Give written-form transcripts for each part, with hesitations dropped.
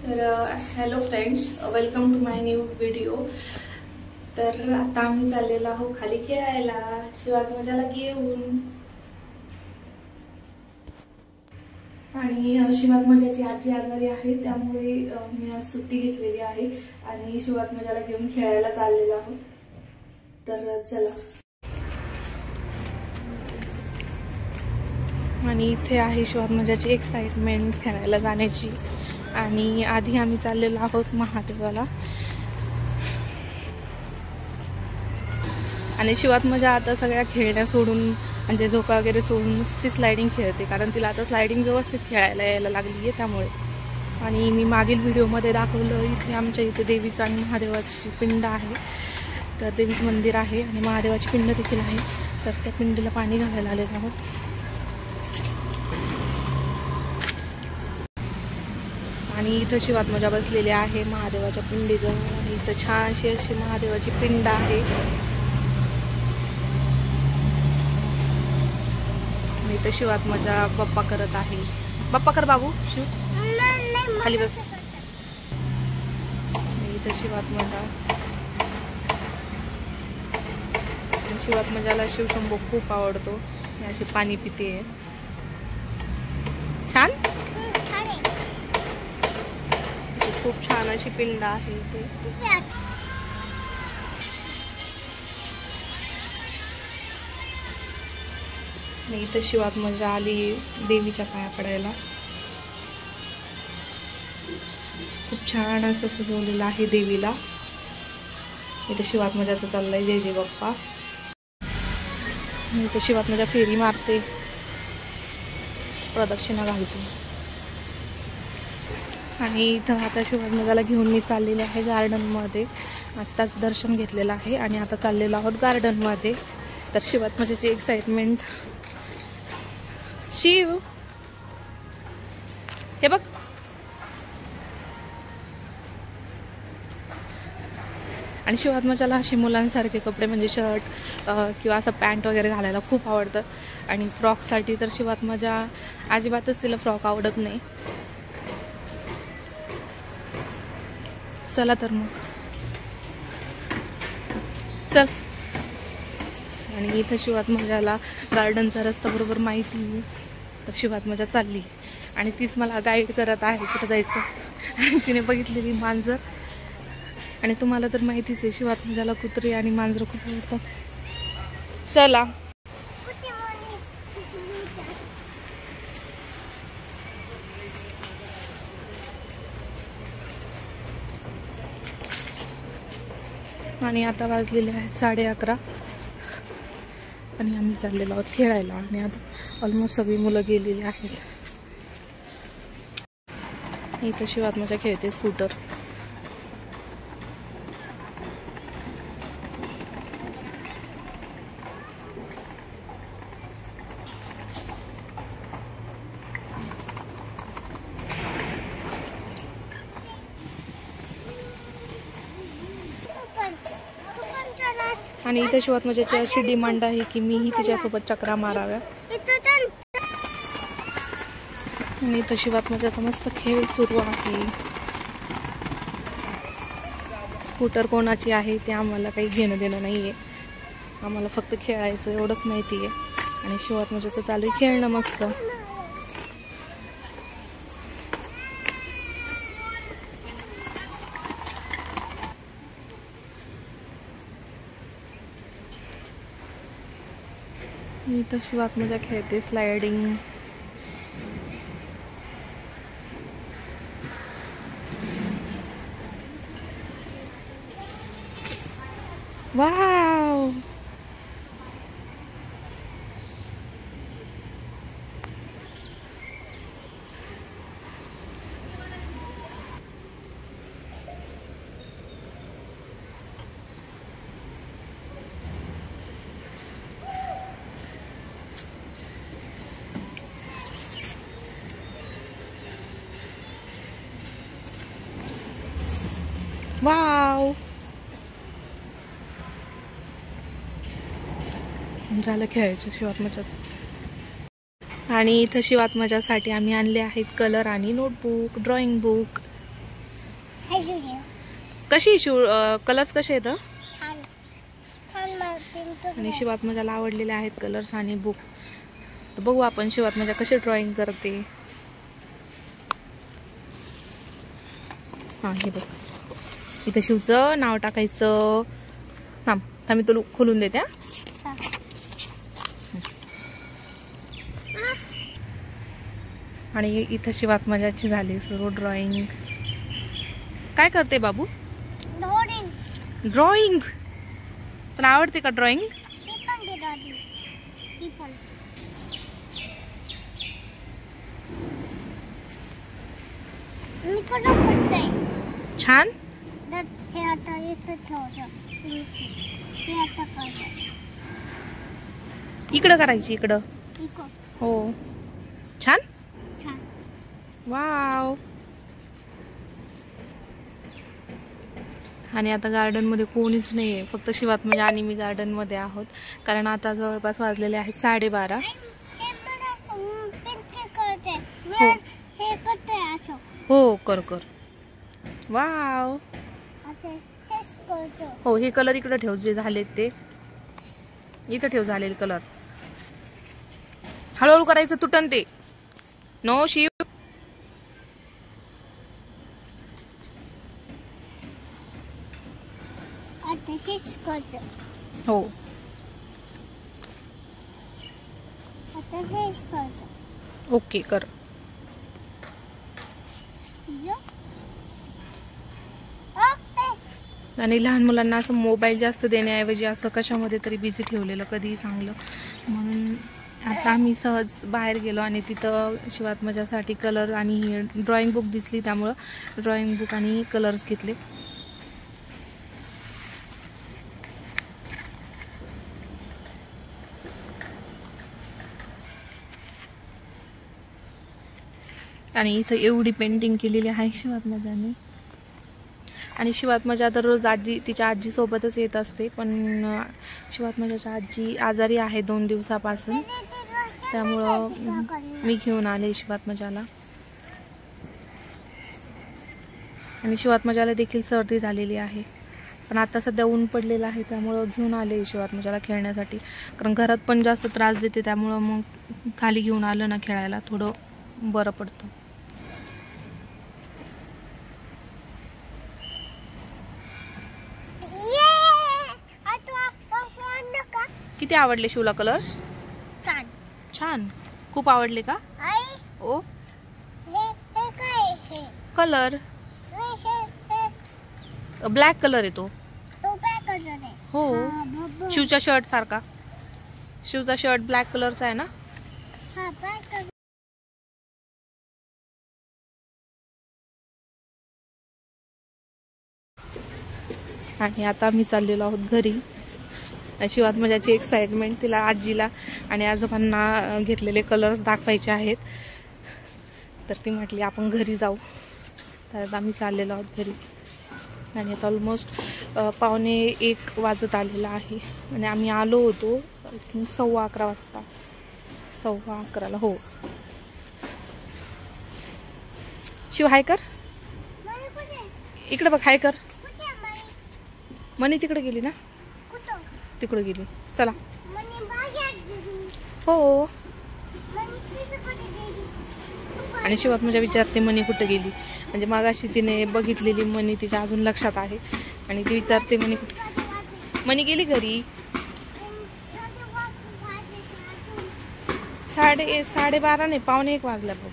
तर hello friends, welcome to my new video. तर आता आम्ही चाललेलो आहोत खाली खेळायला शिवात्मजाला घेऊन। आणि शिवात्मजाची आजी आजारी आहे, त्यामुळे मी आज सुट्टी घेतलेली आहे आणि शिवात्मजाला घेऊन खेळायला चाललेलो आहोत। तर चला। आणि इथे आहे शिवात्मजाची एक्साइटमेंट खेळायला जाण्याची। आणि आधी आम्ही चाललेलो आहोत महादेवाला। आणि शिवात्मजा आता सगळ्या खेळण्या सोडून म्हणजे झोका वगैरे सोडून ती स्लायडिंग खेळते, कारण तिला आता स्लायडिंग व्यवस्थित खेळायला यायला लागली आहे त्यामुळे। आणि मी मागील व्हिडिओमध्ये दाखवलं, इथे आमच्या इथे देवीचं आणि महादेवाची पिंड आहे। तर देवीचं मंदिर आहे आणि महादेवाची पिंड देखील आहे। तर त्या पिंडीला पाणी घालायला आलेलो आहोत। आणि इथं शिवात्मजा बसलेली आहे महादेवाच्या पिंडीजवळ। आणि इथं छानशी अशी महादेवाची पिंड आहे। आणि इथं शिवात्मजा बप्पा करत आहे। बप्पा कर बाबू, शिव खाली बस। इथं शिवात्मजाला शिवशंभो खूप आवडतो, अशी पाणी पिते। छान, खूप छान अशी पिंड आहे इथे। इथं शिवात्मजा आली देवीच्या पाया पडायला। खूप छान असं सजवलेलं आहे देवीला। इथे शिवात्मजाचं चाललंय जय जय बाप्पा। इथे शिवात्मजा फेरी मारते, प्रदक्षिणा घालते। आणि इथं आता शिवात्मजाला घेऊन मी चाललेले आहे गार्डनमध्ये। आत्ताच दर्शन घेतलेलं आहे आणि आता चाललेलो आहोत गार्डनमध्ये। तर शिवात्मजाची एक्साइटमेंट। शिव हे बघ, आणि शिवात्मजाला अशी मुलांसारखे कपडे म्हणजे शर्ट किंवा असं पॅन्ट वगैरे घालायला खूप आवडतं। आणि फ्रॉकसाठी तर शिवात्मजा अजिबातच तिला फ्रॉक आवडत नाही। चला तर मग चल। आणि इथं शिवात्मजाला गार्डनचा रस्ता बरोबर माहिती आहे, तर शिवात्मजा चालली आणि तीच मला गाईड करत आहे कुठं जायचं। आणि तिने बघितलेली मांजर, आणि तुम्हाला तर माहितीच आहे शिवात्मजाला कुत्री आणि मांजर खूप आवडतात। चला। आणि आता वाजलेले आहेत 11:30 आणि आम्ही चाललेलो आहोत खेळायला। आणि आता ऑलमोस्ट सगळी मुलं गेलेली आहेत। इथं शिवात्मजा खेळते स्कूटर। आणि इथे शिवात्मजाची अशी डिमांड आहे की मीही तिच्यासोबत चक्रा माराव्या। आणि इथं शिवात्मजाचा मस्त खेळ सुरू आहे। स्कूटर कोणाची आहे ते आम्हाला काही घेणं देणं नाही आहे, आम्हाला फक्त खेळायचं एवढंच माहिती आहे। आणि शिवात्मजाचं चालू आहे खेळणं मस्त। इथं शिवात्मजा खेळते स्लायडिंग। वाव, वाव, झालं खेळायचं शिवात्मजाचं। आणि इथं शिवात्मजासाठी आम्ही आणले आहेत कलर आणि नोटबुक, ड्रॉइंग बुक। कशी कलर्स कसे आहेत आणि शिवात्मजाला आवडलेले आहेत कलर्स आणि बुक. तर बघू आपण शिवात्मजा कशी ड्रॉइंग करते. हां हे बघ, इथं शिवचं नाव टाकायचं. थांब मी तुला खोलून देते. आणि इथं शिवात्मजाची झाली सुरू ड्रॉइंग. काय करते बाबू? ड्रॉइंग. तुला आवडते का ड्रॉइंग? छान. इकडं करायची, इकडं. हो छान. वाव. आणि आता गार्डन मध्ये कोणीच नाहीये, फक्त शिवात्मजा आणि मी गार्डन मध्ये आहोत. कारण आता जवळपास वाजलेले आहेत 12:30. हो कर कर. वाव. हो हे कलर इकडे ठेव, जे झालेत ते इथं ठेव. झालेले कलर हळूहळू करायचं, तुटन ते. नो शिव. हो ओके कर. आणि लहान मुलांना असं मोबाईल जास्त देण्याऐवजी असं कशामध्ये तरी बिझी ठेवलेलं कधीही चांगलं. म्हणून आता आम्ही सहज बाहेर गेलो आणि तिथं शिवात्मजासाठी कलर आणि ड्रॉइंग बुक दिसली, त्यामुळं ड्रॉइंग बुक आणि कलर्स घेतले. आणि इथं एवढी पेंटिंग केलेली आहे शिवात्मजाने. आणि शिवात्मजा दररोज तिच्या आजीसोबतच येत असते, पण शिवात्मजाच्या आजी आजारी आहे 2 दिवसापासून, त्यामुळं मी घेऊन आले शिवात्मजाला. आणि शिवात्मजाला देखील सर्दी झालेली आहे, पण आता सध्या ऊन पडलेलं आहे, त्यामुळं घेऊन आले शिवात्मजाला खेळण्यासाठी. कारण घरात पण जास्त त्रास देते, त्यामुळं मग खाली घेऊन आलं ना खेळायला थोडं बरं पडतं. किती आवडले शिवला कलर्स? छान. खूप आवडले का? ओ कलर ब्लॅक कलर आहे तो. हो शिवच्या शर्ट सारखा. शिवचा शर्ट ब्लॅक कलरचा आहे ना. आणि आता आम्ही चाललेलो आहोत घरी. शिवात्मजाची एक्साइटमेंट, तिला आजीला आणि आजोबांना घेतलेले कलर्स दाखवायचे आहेत, तर ती म्हटली आपण घरी जाऊ. तर आता आम्ही चाललेलो आहोत घरी. आणि आता ऑलमोस्ट 12:45 वाजत आलेला आहे. आणि आम्ही आलो होतो आय थिंक 11:15 वाजता. 11:15ला. हो शिव हाय कर. इकडे बघ, हाय कर. मनी तिकडे गेली ना, तिकडे गेली. चला. हो. आणि शिवात्मजा विचारते मनी कुठे गेली, म्हणजे मागाशी तिने बघितलेली मनी तिच्या अजून लक्षात आहे. आणि ती विचारते मनी कुठे. मनी गेली घरी. 12:30 नाही 12:45 वाजला बघ.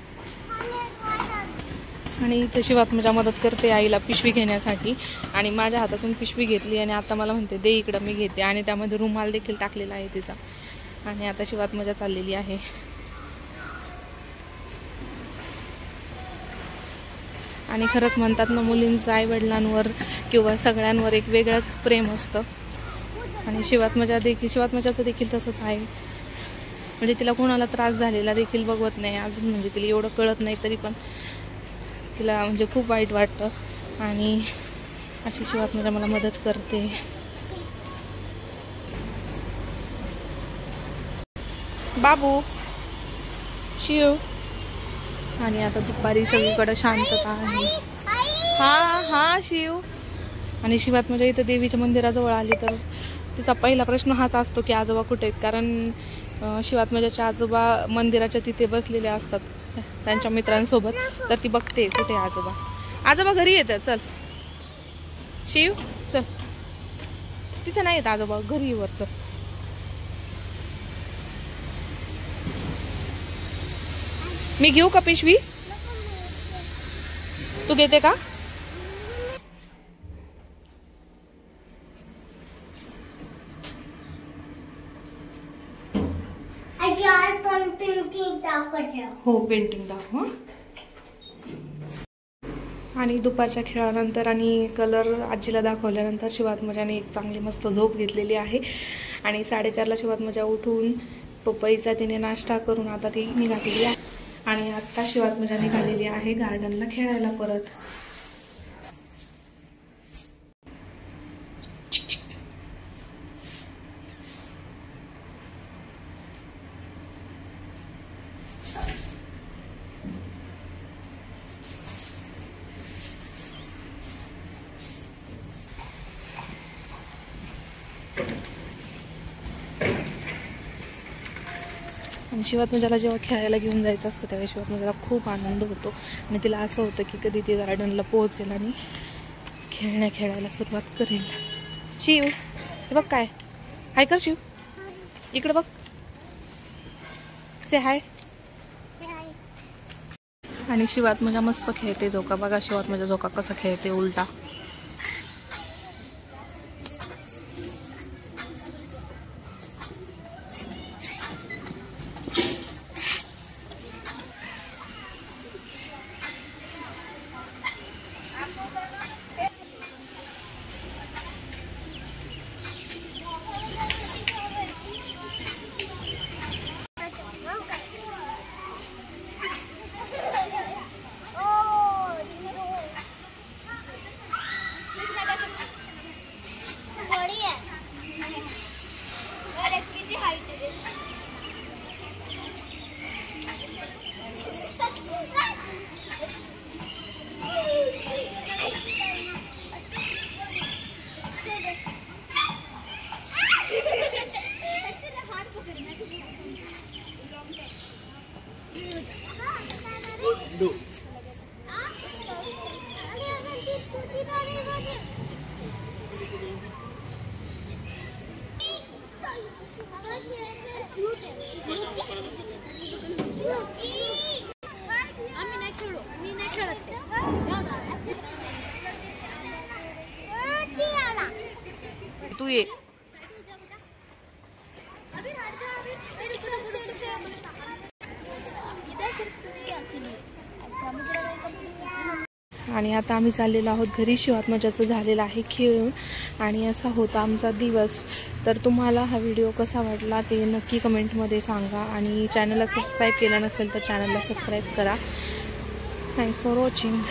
आणि इथे शिवात्मजा मदत करते आईला पिशवी घेण्यासाठी. आणि माझ्या हातातून पिशवी घेतली आणि आता मला म्हणते दे इकडं, मी घेते. आणि त्यामध्ये रुमाल देखील टाकलेला आहे तिचा. आणि आता शिवात्मजा चाललेली आहे. आणि खरंच म्हणतात ना, मुलींचं आईवडिलांवर किंवा सगळ्यांवर एक वेगळंच प्रेम असतं. आणि शिवात्मजाचं देखील तसंच आहे. म्हणजे तिला कोणाला त्रास झालेला देखील बघवत नाही अजून. म्हणजे तिला एवढं कळत नाही, तरी पण तिला म्हणजे खूप वाईट वाटतं. आणि अशी शिवात्मजा मला मदत करते. बाबू शिव. आणि आता दुपारी सगळीकडे शांतता आहे. हा शिव. आणि शिवात म्हणजे इथं देवीच्या मंदिराजवळ आली तर तिचा पहिला प्रश्न हाच असतो की आजोबा कुठे आहेत. कारण शिवात्मजाचे आजोबा मंदिराच्या तिथे बसलेले असतात त्यांच्या मित्रांसोबत. तर ती बघते कुठे आजोबा. आजोबा घरी येतं. चल शिव चल. तिथे नाही येत आजोबा, घरी वर चल. मी घेऊ का पिशवी? तू घेते का? हो पेंटिंग दाखव. आणि दुपारच्या खेळानंतर आणि कलर आजीला दाखवल्यानंतर शिवात्मजाने एक चांगली मस्त झोप घेतलेली आहे. आणि 4:30ला शिवात्मजा उठून पपईचा तिने नाश्ता करून आता ती निघालेली आहे. आणि आत्ता शिवात्मजा निघालेली आहे गार्डनला खेळायला परत. आणि शिवात्मजाला जेव्हा खेळायला घेऊन जायचं असतं तेव्हा शिवात्मजाला खूप आनंद होतो. आणि तिला असं होतं की कधी ती गार्डनला पोहोचेल आणि खेळायला सुरुवात करेल. शिव हे बघ काय हाय कर. शिव इकडे बघ. से हाय. आणि शिवात्मजा मस्त खेळते झोका. बघा शिवात्मजा झोका कसा खेळते उलटा. तू ये. आणि आता आम्ही चाललेलो आहोत घरी. शिवात्मजाचं झालेलं आहे खेळून. आणि असा होता आमचा दिवस. तर तुम्हाला हा व्हिडिओ कसा वाटला ते नक्की कमेंटमध्ये सांगा. आणि चॅनलला सबस्क्राईब केलं नसेल तर चॅनलला सबस्क्राईब करा. Thanks for watching.